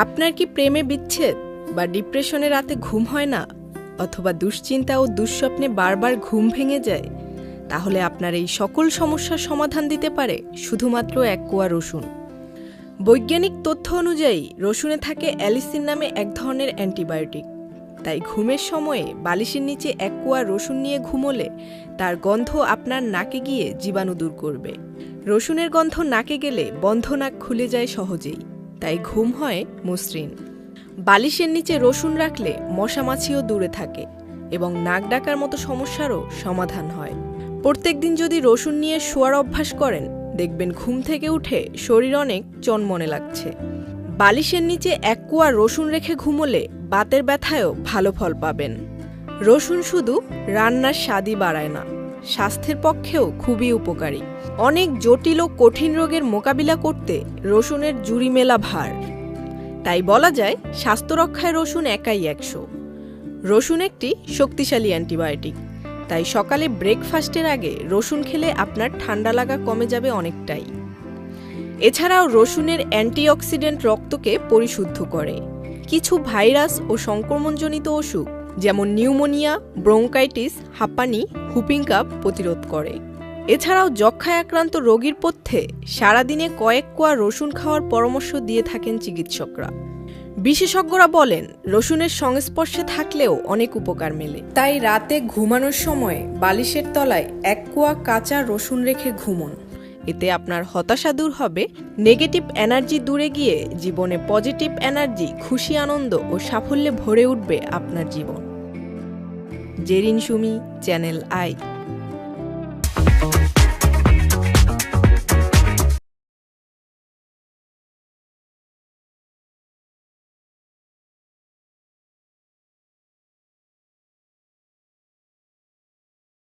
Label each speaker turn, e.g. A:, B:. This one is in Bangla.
A: আপনার কি প্রেমে বিচ্ছেদ বা ডিপ্রেশনে রাতে ঘুম হয় না, অথবা দুশ্চিন্তা ও দুঃস্বপ্নে বারবার ঘুম ভেঙে যায়? তাহলে আপনার এই সকল সমস্যার সমাধান দিতে পারে শুধুমাত্র এক কোয়া রসুন। বৈজ্ঞানিক তথ্য অনুযায়ী রসুনে থাকে অ্যালিসিন নামে এক ধরনের অ্যান্টিবায়োটিক। তাই ঘুমের সময়ে বালিশের নিচে এক কোয়া রসুন নিয়ে ঘুমোলে তার গন্ধ আপনার নাকে গিয়ে জীবাণু দূর করবে। রসুনের গন্ধ নাকে গেলে বন্ধ নাক খুলে যায় সহজেই, তাই ঘুম হয় মসৃণ। বালিশের নিচে রসুন রাখলে মশামাছিও দূরে থাকে এবং নাক ডাকার মতো সমস্যারও সমাধান হয়। প্রত্যেকদিন যদি রসুন নিয়ে শোয়ার অভ্যাস করেন, দেখবেন ঘুম থেকে উঠে শরীর অনেক চনমনে লাগছে। বালিশের নিচে এক কোয়া রসুন রেখে ঘুমোলে বাতের ব্যথায়ও ভালো ফল পাবেন। রসুন শুধু রান্নার স্বাদই বাড়ায় না, স্বাস্থ্যের পক্ষেও খুবই উপকারী। অনেক জটিল ও কঠিন রোগের মোকাবিলা করতে রসুনের জুড়ি মেলা ভার। তাই বলা যায় স্বাস্থ্য রক্ষায় রসুন একাই 100। রসুন একটি শক্তিশালী অ্যান্টিবায়োটিক, তাই সকালে ব্রেকফাস্টের আগে রসুন খেলে আপনার ঠান্ডা লাগা কমে যাবে অনেকটাই। এছাড়াও রসুনের অ্যান্টিঅক্সিডেন্ট রক্তকে পরিশুদ্ধ করে। কিছু ভাইরাস ও সংক্রমণজনিত অসুখ যেমন নিউমোনিয়া, ব্রঙ্কাইটিস, হাঁপানি, হুপিং কাফ প্রতিরোধ করে। এছাড়াও যক্ষ্মায় আক্রান্ত রোগীর পথ্যে সারাদিনে কয়েক কোয়া রসুন খাওয়ার পরামর্শ দিয়ে থাকেন চিকিৎসকরা। বিশেষজ্ঞরা বলেন রসুনের সংস্পর্শে থাকলেও অনেক উপকার মেলে। তাই রাতে ঘুমানোর সময় বালিশের তলায় এক কোয়া কাঁচা রসুন রেখে ঘুমন। এতে আপনার হতাশা দূর হবে, নেগেটিভ এনার্জি দূরে গিয়ে জীবনে পজিটিভ এনার্জি, খুশি, আনন্দ ও সাফল্যে ভরে উঠবে আপনার জীবন। Jerin Sumi, channel I.